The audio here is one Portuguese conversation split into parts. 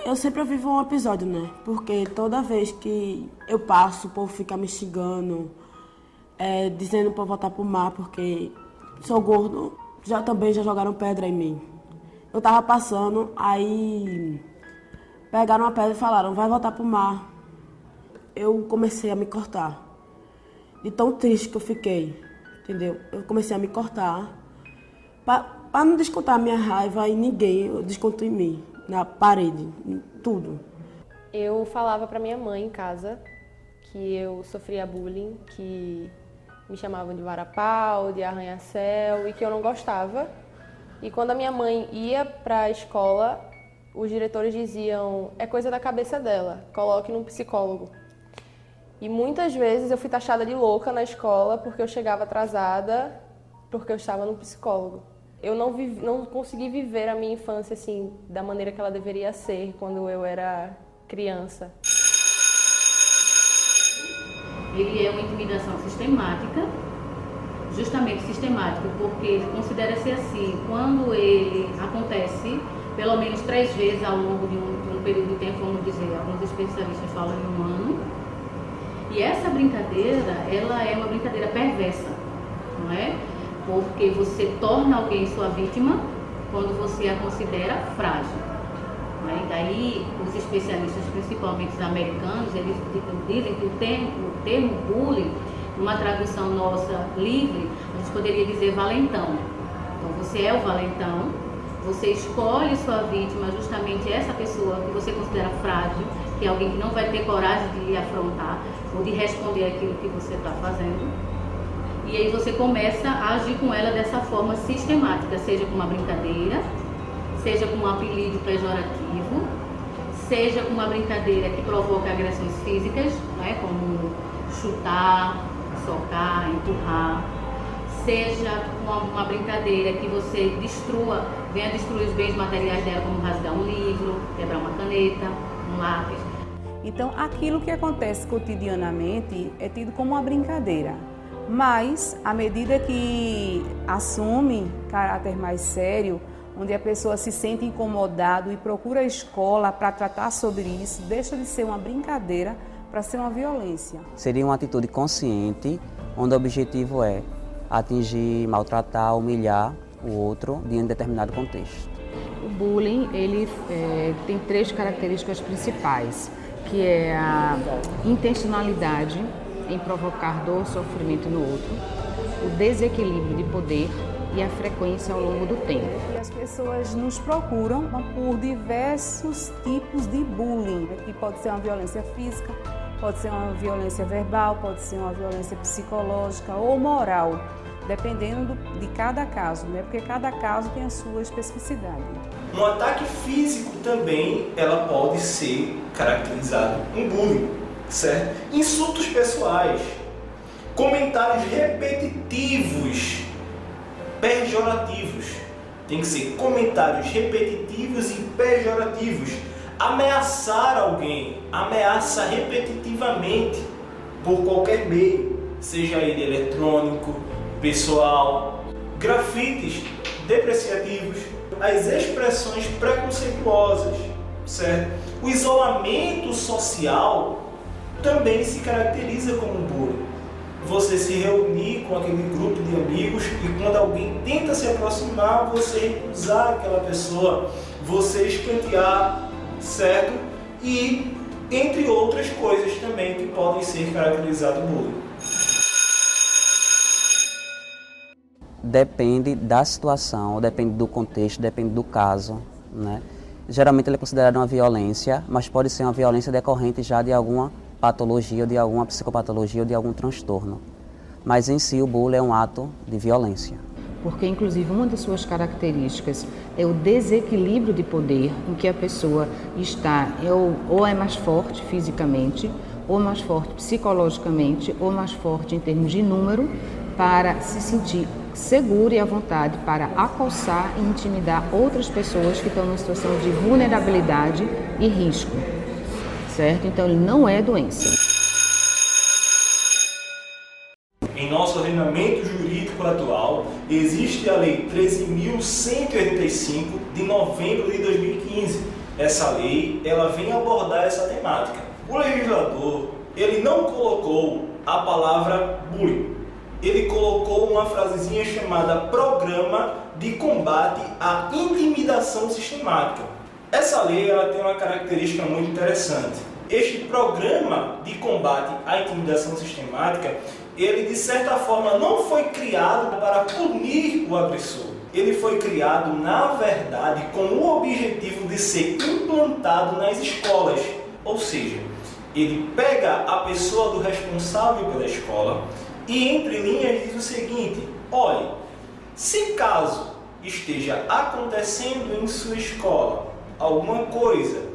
Eu sempre vivo um episódio, né? Porque toda vez que eu passo, o povo fica me xingando, dizendo pra eu voltar pro mar, porque sou gordo. Também já jogaram pedra em mim. Eu tava passando, aí pegaram uma pedra e falaram, vai voltar pro mar. Eu comecei a me cortar. De tão triste que eu fiquei, entendeu? Eu comecei a me cortar. Pra não descontar a minha raiva em ninguém, eu desconto em mim, na parede, em tudo. Eu falava pra minha mãe em casa que eu sofria bullying, que me chamavam de varapau, de arranha-céu e que eu não gostava. E quando a minha mãe ia pra escola, os diretores diziam, é coisa da cabeça dela, coloque num psicólogo. E muitas vezes eu fui taxada de louca na escola porque eu chegava atrasada, porque eu estava no psicólogo. Eu não consegui viver a minha infância assim, da maneira que ela deveria ser quando eu era criança. Ele é uma intimidação sistemática, justamente sistemática, porque considera-se assim, quando ele acontece pelo menos 3 vezes ao longo de um período de tempo, vamos dizer, alguns especialistas falam em 1 ano, e essa brincadeira, ela é uma brincadeira perversa, não é? Porque você torna alguém sua vítima quando você a considera frágil. Né? E daí, os especialistas, principalmente os americanos, eles dizem que o termo bullying, numa tradução nossa livre, a gente poderia dizer valentão. Então, você é o valentão, você escolhe sua vítima, justamente essa pessoa que você considera frágil, que é alguém que não vai ter coragem de lhe afrontar ou de responder aquilo que você está fazendo. E aí você começa a agir com ela dessa forma sistemática, seja com uma brincadeira, seja com um apelido pejorativo, seja com uma brincadeira que provoca agressões físicas, né, como chutar, socar, empurrar, seja com uma brincadeira que você venha destruir os bens materiais dela, como rasgar um livro, quebrar uma caneta, um lápis. Então, aquilo que acontece cotidianamente é tido como uma brincadeira. Mas, à medida que assume caráter mais sério, onde a pessoa se sente incomodado e procura a escola para tratar sobre isso, deixa de ser uma brincadeira para ser uma violência. Seria uma atitude consciente, onde o objetivo é atingir, maltratar, humilhar o outro em determinado contexto. O bullying, ele tem 3 características principais, que é a intencionalidade em provocar dor ou sofrimento no outro, o desequilíbrio de poder e a frequência ao longo do tempo. E as pessoas nos procuram por diversos tipos de bullying, que pode ser uma violência física, pode ser uma violência verbal, pode ser uma violência psicológica ou moral, dependendo de cada caso, né? Porque cada caso tem a sua especificidade. Um ataque físico também ela pode ser caracterizado um bullying, certo? Insultos pessoais, comentários repetitivos, pejorativos. Tem que ser comentários repetitivos e pejorativos. Ameaçar alguém, ameaça repetitivamente por qualquer meio, seja ele eletrônico, pessoal, grafites depreciativos, as expressões preconceituosas, certo? O isolamento social também se caracteriza como bullying. Você se reunir com aquele grupo de amigos e quando alguém tenta se aproximar, você recusar aquela pessoa, você escantear, certo? E entre outras coisas também que podem ser caracterizadas bullying. Depende da situação, depende do contexto, depende do caso, né? Geralmente ele é considerado uma violência, mas pode ser uma violência decorrente já de alguma patologia, ou de alguma psicopatologia ou de algum transtorno. Mas em si o bullying é um ato de violência. Porque, inclusive, uma das suas características é o desequilíbrio de poder em que a pessoa está, ou é mais forte fisicamente, ou mais forte psicologicamente, ou mais forte em termos de número, para se sentir seguro e à vontade para acossar e intimidar outras pessoas que estão numa situação de vulnerabilidade e risco, certo? Então, ele não é doença. Em nosso ordenamento jurídico atual, existe a Lei 13.185 de novembro de 2015, essa lei ela vem abordar essa temática. O legislador ele não colocou a palavra bullying, ele colocou uma frasezinha chamada Programa de Combate à Intimidação Sistemática. Essa lei ela tem uma característica muito interessante. Este Programa de Combate à Intimidação Sistemática, ele de certa forma não foi criado para punir o agressor. Ele foi criado, na verdade, com o objetivo de ser implantado nas escolas. Ou seja, ele pega a pessoa do responsável pela escola e, entre linhas, diz o seguinte: olhe, se caso esteja acontecendo em sua escola alguma coisa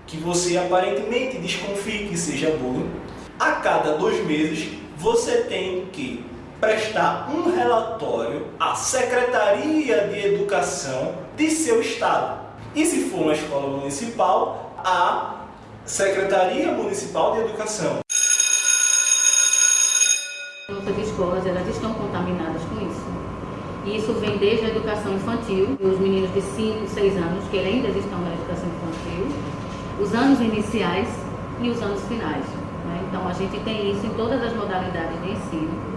que você aparentemente desconfie que seja bullying, a cada 2 meses você tem que prestar um relatório à Secretaria de Educação de seu estado. E se for uma escola municipal, à Secretaria Municipal de Educação. Nossas escolas elas estão contaminadas com isso. E isso vem desde a educação infantil, os meninos de 5, 6 anos, que ainda estão na educação infantil, os anos iniciais e os anos finais. Né? Então a gente tem isso em todas as modalidades de ensino.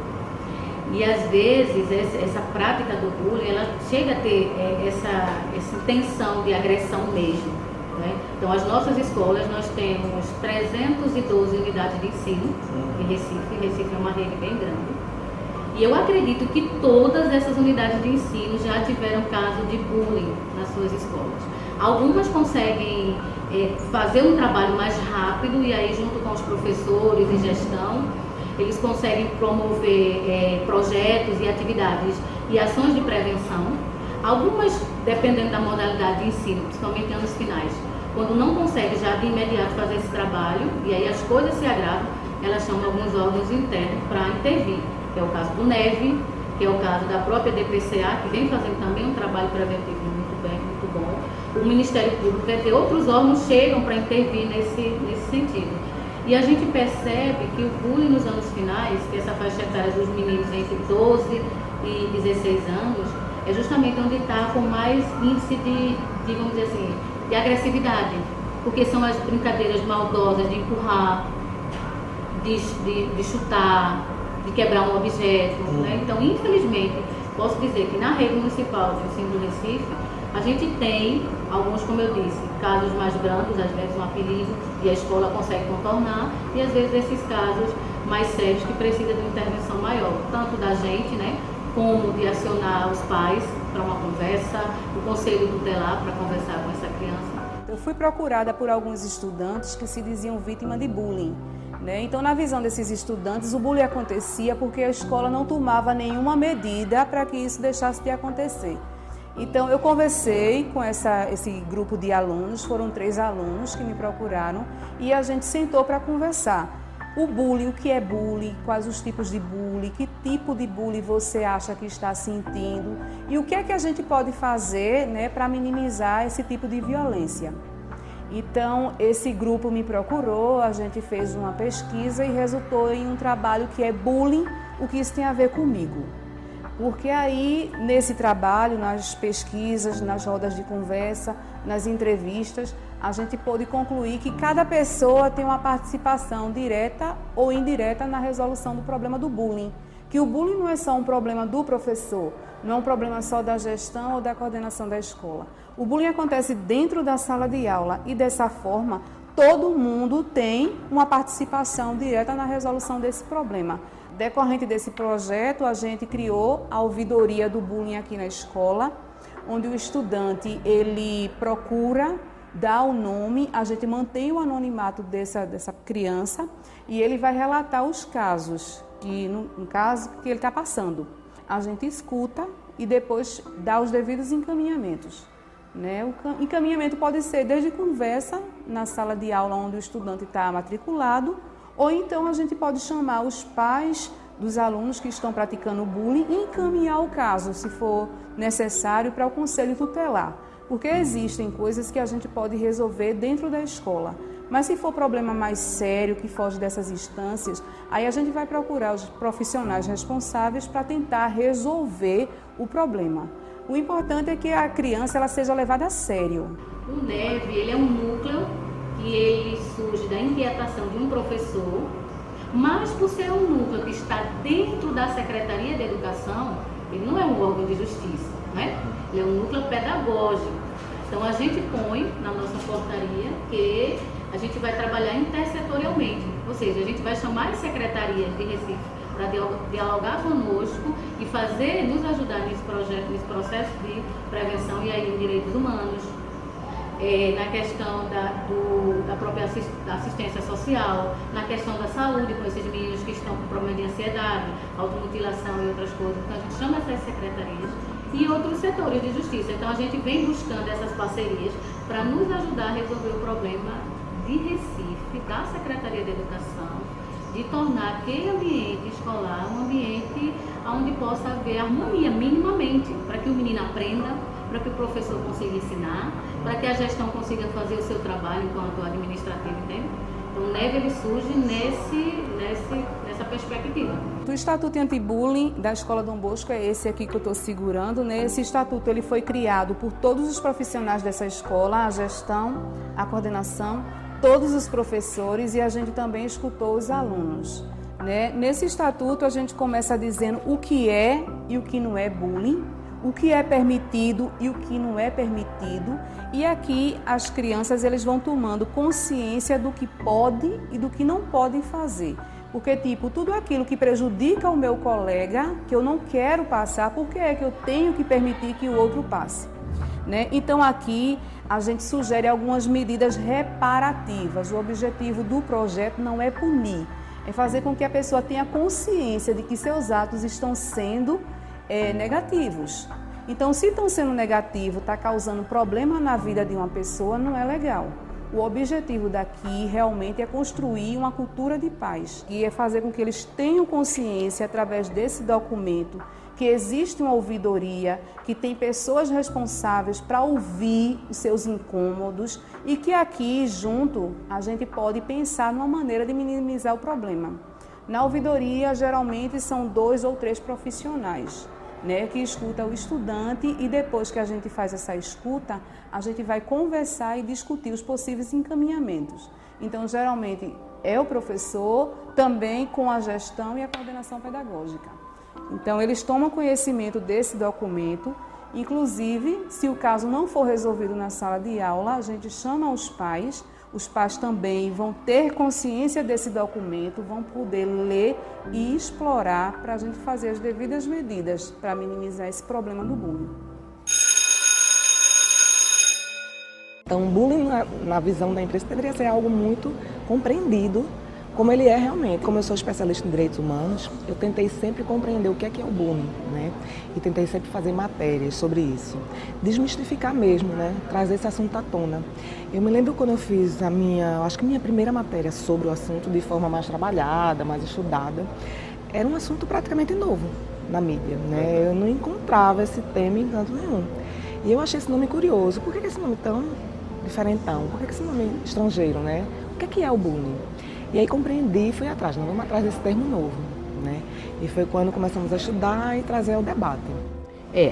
E às vezes essa prática do bullying ela chega a ter essa intenção de agressão mesmo. Né? Então as nossas escolas, nós temos 312 unidades de ensino em Recife. Recife é uma rede bem grande. E eu acredito que todas essas unidades de ensino já tiveram caso de bullying nas suas escolas. Algumas conseguem fazer um trabalho mais rápido e aí junto com os professores e gestão, eles conseguem promover projetos e atividades e ações de prevenção. Algumas, dependendo da modalidade de ensino, principalmente em anos finais, quando não consegue já de imediato fazer esse trabalho e aí as coisas se agravam, elas chamam alguns órgãos internos para intervir, que é o caso do NEV, que é o caso da própria DPCA, que vem fazendo também um trabalho preventivo muito bom. O Ministério Público, entre outros órgãos, chegam para intervir nesse sentido. E a gente percebe que o bullying nos anos finais, que essa faixa etária dos meninos entre 12 e 16 anos, é justamente onde está com mais índice de, vamos dizer assim, de agressividade. Porque são as brincadeiras maldosas de empurrar, de chutar, de quebrar um objeto. Né? Então, infelizmente, posso dizer que na rede municipal de ensino do Recife, a gente tem alguns, como eu disse, casos mais brandos, às vezes um apelido, e a escola consegue contornar, e às vezes esses casos mais sérios que precisam de uma intervenção maior, tanto da gente, né, como de acionar os pais para uma conversa, o conselho tutelar para conversar com essa criança. Eu fui procurada por alguns estudantes que se diziam vítima de bullying. Então, na visão desses estudantes, o bullying acontecia porque a escola não tomava nenhuma medida para que isso deixasse de acontecer. Então, eu conversei com esse grupo de alunos, foram 3 alunos que me procuraram e a gente sentou para conversar. O bullying, o que é bullying, quais os tipos de bullying, que tipo de bullying você acha que está sentindo e o que é que a gente pode fazer, né, para minimizar esse tipo de violência. Então, esse grupo me procurou, a gente fez uma pesquisa e resultou em um trabalho que é bullying, o que isso tem a ver comigo. Porque aí, nesse trabalho, nas pesquisas, nas rodas de conversa, nas entrevistas, a gente pôde concluir que cada pessoa tem uma participação direta ou indireta na resolução do problema do bullying. Que o bullying não é só um problema do professor, não é um problema só da gestão ou da coordenação da escola. O bullying acontece dentro da sala de aula e, dessa forma, todo mundo tem uma participação direta na resolução desse problema. Decorrente desse projeto, a gente criou a ouvidoria do bullying aqui na escola, onde o estudante ele procura dar o nome, a gente mantém o anonimato dessa criança e ele vai relatar os casos, no caso que ele está passando. A gente escuta e depois dá os devidos encaminhamentos. Né? O encaminhamento pode ser desde conversa na sala de aula onde o estudante está matriculado, ou então a gente pode chamar os pais dos alunos que estão praticando bullying e encaminhar o caso, se for necessário, para o conselho tutelar. Porque existem coisas que a gente pode resolver dentro da escola. Mas se for problema mais sério, que foge dessas instâncias, aí a gente vai procurar os profissionais responsáveis para tentar resolver o problema. O importante é que a criança ela seja levada a sério. O NEV, ele é um núcleo que ele surge da inquietação de um professor, mas por ser um núcleo que está dentro da Secretaria de Educação, ele não é um órgão de justiça, né? Ele é um núcleo pedagógico. Então a gente põe na nossa portaria que a gente vai trabalhar intersetorialmente, ou seja, a gente vai chamar as secretarias de Recife para dialogar conosco e nos ajudar nesse processo de prevenção e aí em direitos humanos, na questão da própria assistência social, na questão da saúde com esses meninos que estão com problema de ansiedade, automutilação e outras coisas. Então a gente chama essas secretarias e outros setores de justiça. Então a gente vem buscando essas parcerias para nos ajudar a resolver o problema de Recife, da Secretaria de Educação, de tornar aquele ambiente escolar um ambiente onde possa haver harmonia minimamente, para que o menino aprenda, para que o professor consiga ensinar, para que a gestão consiga fazer o seu trabalho enquanto administrativo, entende? Então o NEV ele surge nessa perspectiva. O Estatuto Anti-Bullying da Escola Dom Bosco é esse aqui que eu estou segurando, né? Esse estatuto ele foi criado por todos os profissionais dessa escola, a gestão, a coordenação, todos os professores e a gente também escutou os alunos, né? Nesse estatuto a gente começa dizendo o que é e o que não é bullying, o que é permitido e o que não é permitido, e aqui as crianças eles vão tomando consciência do que pode e do que não podem fazer. Porque, tudo aquilo que prejudica o meu colega, que eu não quero passar, por que é que eu tenho que permitir que o outro passe? Né? Então, aqui a gente sugere algumas medidas reparativas. O objetivo do projeto não é punir, é fazer com que a pessoa tenha consciência de que seus atos estão sendo negativos. Então, se estão sendo negativos, está causando problema na vida de uma pessoa, não é legal. O objetivo daqui realmente é construir uma cultura de paz e é fazer com que eles tenham consciência, através desse documento, que existe uma ouvidoria, que tem pessoas responsáveis para ouvir os seus incômodos e que aqui, junto, a gente pode pensar numa maneira de minimizar o problema. Na ouvidoria, geralmente, são 2 ou 3 profissionais, né, que escuta o estudante e depois que a gente faz essa escuta, a gente vai conversar e discutir os possíveis encaminhamentos. Então, geralmente, é o professor também com a gestão e a coordenação pedagógica. Então, eles tomam conhecimento desse documento, inclusive, se o caso não for resolvido na sala de aula, a gente chama os pais também vão ter consciência desse documento, vão poder ler e explorar para a gente fazer as devidas medidas para minimizar esse problema do bullying. Então, o bullying, na visão da empresa, deveria ser algo muito compreendido, como ele é realmente. Como eu sou especialista em direitos humanos, eu tentei sempre compreender o que é o bullying, né? E tentei sempre fazer matérias sobre isso. Desmistificar mesmo, né? Trazer esse assunto à tona. Eu me lembro quando eu fiz acho que minha primeira matéria sobre o assunto de forma mais trabalhada, mais estudada, era um assunto praticamente novo na mídia, né? Eu não encontrava esse tema em canto nenhum. E eu achei esse nome curioso. Por que esse nome tão diferentão? Por que esse nome estrangeiro, né? O que é o bullying? E aí compreendi e fui atrás, não vamos atrás desse termo novo, né? E foi quando começamos a estudar e trazer ao debate.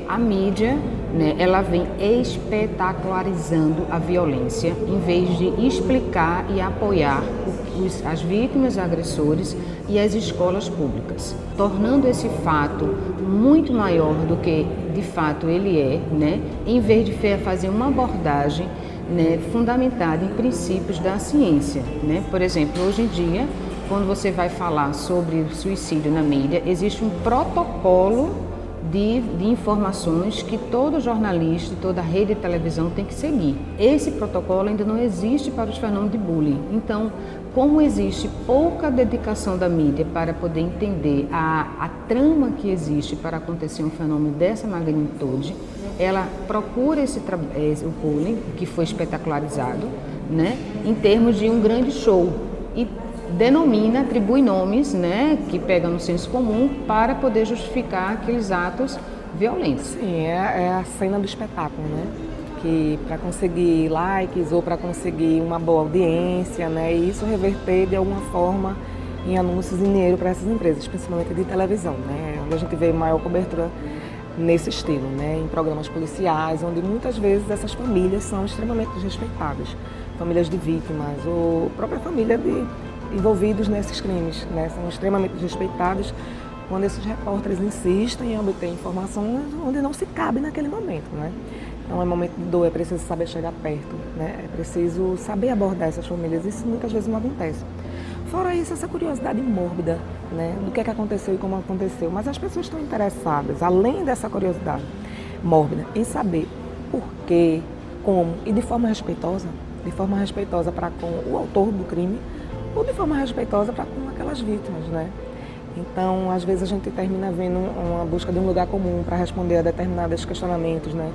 A mídia, né, ela vem espetacularizando a violência em vez de explicar e apoiar as vítimas, agressores e as escolas públicas, tornando esse fato muito maior do que de fato ele é, né, em vez de fazer uma abordagem, né, fundamentada em princípios da ciência, né? Por exemplo, hoje em dia, quando você vai falar sobre suicídio na mídia, existe um protocolo de informações que todo jornalista, toda rede de televisão tem que seguir. Esse protocolo ainda não existe para os fenômenos de bullying. Então, como existe pouca dedicação da mídia para poder entender a trama que existe para acontecer um fenômeno dessa magnitude, ela procura o bullying, que foi espetacularizado, né, em termos de um grande show, e atribui nomes, né, que pegam no senso comum para poder justificar aqueles atos violentos. Sim, é a cena do espetáculo, né? Que para conseguir likes ou para conseguir uma boa audiência, né, e isso reverter de alguma forma em anúncios e dinheiro para essas empresas, principalmente de televisão, né, onde a gente vê maior cobertura nesse estilo, né? Em programas policiais, onde muitas vezes essas famílias são extremamente desrespeitadas, famílias de vítimas ou própria família de envolvidos nesses crimes, né? São extremamente desrespeitadas quando esses repórteres insistem em obter informações onde não se cabe naquele momento, né? Então é momento de dor, é preciso saber chegar perto, né? É preciso saber abordar essas famílias, isso muitas vezes não acontece. Fora isso, essa curiosidade mórbida, né? Do que é que aconteceu e como aconteceu, mas as pessoas estão interessadas, além dessa curiosidade mórbida, em saber por quê, como e de forma respeitosa para com o autor do crime ou de forma respeitosa para com aquelas vítimas, né? Então, às vezes a gente termina vendo uma busca de um lugar comum para responder a determinados questionamentos, né?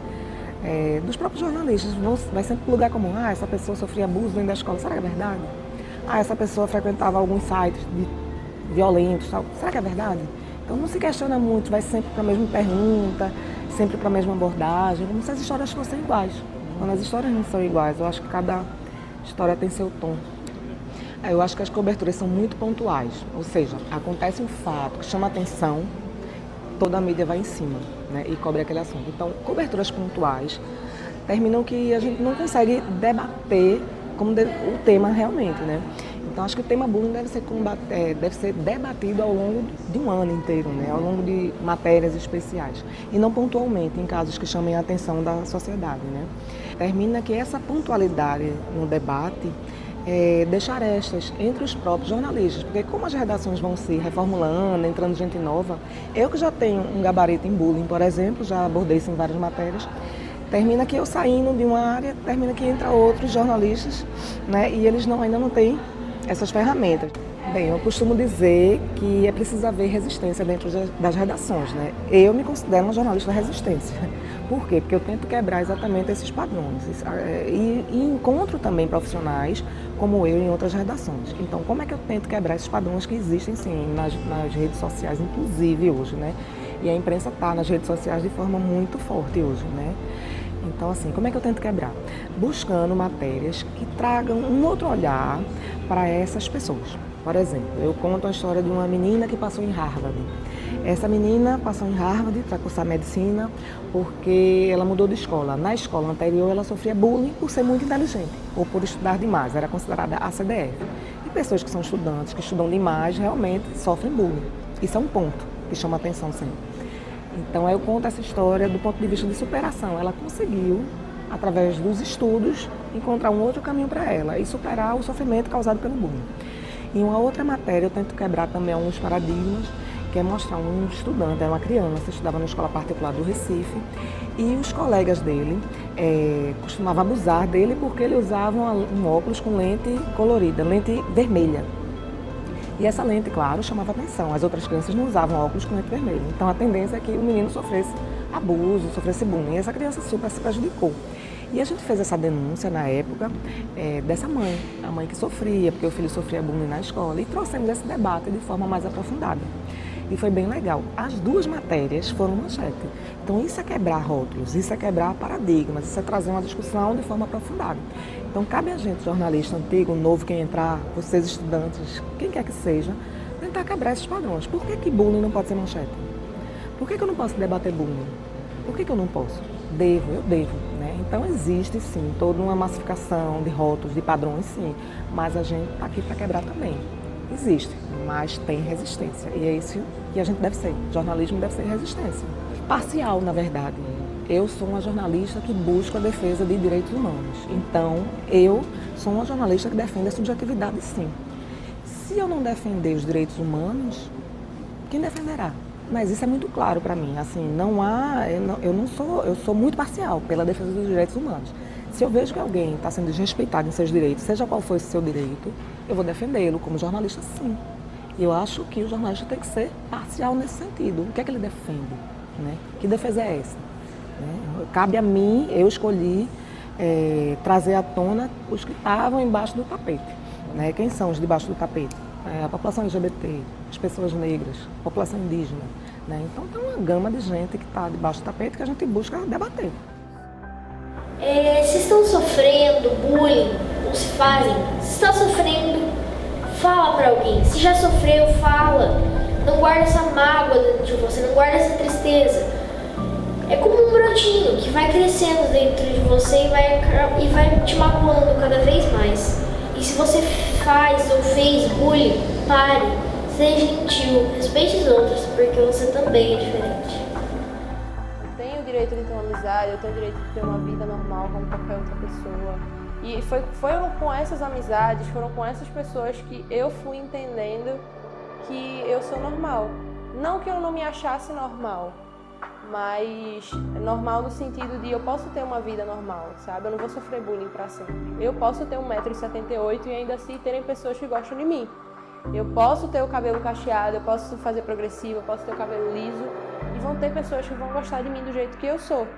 Dos próprios jornalistas, vai sempre para o lugar comum. Ah, essa pessoa sofria abuso dentro da escola, será que é verdade? Ah, essa pessoa frequentava alguns sites violentos, tal. Será que é verdade? Então não se questiona muito, vai sempre para a mesma pergunta, sempre para a mesma abordagem, como se as histórias fossem iguais. Quando as histórias não são iguais, eu acho que cada história tem seu tom. Eu acho que as coberturas são muito pontuais, ou seja, acontece um fato que chama atenção, toda a mídia vai em cima, né, e cobre aquele assunto. Então, coberturas pontuais terminam que a gente não consegue debater como o tema realmente, né? Então, acho que o tema bullying deve ser debatido ao longo de um ano inteiro, né, ao longo de matérias especiais, e não pontualmente, em casos que chamem a atenção da sociedade, né? Termina que essa pontualidade no debate deixar arestas entre os próprios jornalistas, porque como as redações vão se reformulando, entrando gente nova, eu que já tenho um gabarito em bullying, por exemplo, já abordei isso em várias matérias, termina que eu saindo de uma área, termina que entra outros jornalistas, né, e eles ainda não têm essas ferramentas. Bem, eu costumo dizer que é preciso haver resistência dentro das redações, né? Eu me considero uma jornalista da resistência. Por quê? Porque eu tento quebrar exatamente esses padrões e encontro também profissionais como eu em outras redações. Então, como é que eu tento quebrar esses padrões que existem, sim, nas redes sociais, inclusive hoje, né? E a imprensa está nas redes sociais de forma muito forte hoje, né? Então, assim, como é que eu tento quebrar? Buscando matérias que tragam um outro olhar para essas pessoas. Por exemplo, eu conto a história de uma menina que passou em Harvard. Essa menina passou em Harvard para cursar medicina porque ela mudou de escola. Na escola anterior, ela sofria bullying por ser muito inteligente ou por estudar demais. Era considerada ACDF. E pessoas que são estudantes, que estudam demais, realmente sofrem bullying. Isso é um ponto que chama a atenção sempre. Então, eu conto essa história do ponto de vista de superação. Ela conseguiu, através dos estudos, encontrar um outro caminho para ela e superar o sofrimento causado pelo bullying. Em uma outra matéria, eu tento quebrar também alguns paradigmas, que é mostrar um estudante, era uma criança, estudava na escola particular do Recife, e os colegas dele costumavam abusar dele porque ele usava um óculos com lente colorida, lente vermelha. E essa lente, claro, chamava atenção. As outras crianças não usavam óculos com lente vermelha. Então a tendência é que o menino sofresse abuso, sofresse bullying. E essa criança super se prejudicou. E a gente fez essa denúncia na época dessa mãe, a mãe que sofria, porque o filho sofria bullying na escola, e trouxemos esse debate de forma mais aprofundada. E foi bem legal. As duas matérias foram manchete. Então isso é quebrar rótulos, isso é quebrar paradigmas, isso é trazer uma discussão de forma aprofundada. Então cabe a gente, jornalista antigo, novo, quem entrar, vocês estudantes, quem quer que seja, tentar quebrar esses padrões. Por que bullying não pode ser manchete? Por que eu não posso debater bullying? Por que eu não posso? Eu devo, né? Então existe sim toda uma massificação de rótulos, de padrões, sim, mas a gente está aqui para quebrar também. Existe, mas tem resistência e é isso que a gente deve ser. O jornalismo deve ser resistência. Parcial, na verdade. Eu sou uma jornalista que busca a defesa de direitos humanos. Então, eu sou uma jornalista que defende a subjetividade, sim. Se eu não defender os direitos humanos, quem defenderá? Mas isso é muito claro para mim, assim, eu sou muito parcial pela defesa dos direitos humanos. Se eu vejo que alguém está sendo desrespeitado em seus direitos, seja qual for esse seu direito, eu vou defendê-lo como jornalista, sim. E eu acho que o jornalista tem que ser parcial nesse sentido. O que é que ele defende? Né? Que defesa é essa? Né? Cabe a mim, eu escolhi trazer à tona os que estavam embaixo do tapete. Né? Quem são os debaixo do tapete? A população LGBT, as pessoas negras, a população indígena. Né? Então tem uma gama de gente que está debaixo do tapete que a gente busca debater. Se estão sofrendo bullying, ou se fazem, se está sofrendo, fala para alguém. Se já sofreu, fala. Não guarda essa mágoa dentro de você, não guarda essa tristeza. bichinho que vai crescendo dentro de você e vai te magoando cada vez mais. E se você faz ou fez bullying, pare, seja gentil, respeite os outros, porque você também é diferente. Eu tenho o direito de ter uma amizade, eu tenho o direito de ter uma vida normal como qualquer outra pessoa. E foram com essas amizades, foram com essas pessoas que eu fui entendendo que eu sou normal. Não que eu não me achasse normal, mas normal no sentido de eu posso ter uma vida normal, sabe? Eu não vou sofrer bullying pra sempre. Eu posso ter 1,78 m e ainda assim terem pessoas que gostam de mim. Eu posso ter o cabelo cacheado, eu posso fazer progressivo, eu posso ter o cabelo liso e vão ter pessoas que vão gostar de mim do jeito que eu sou.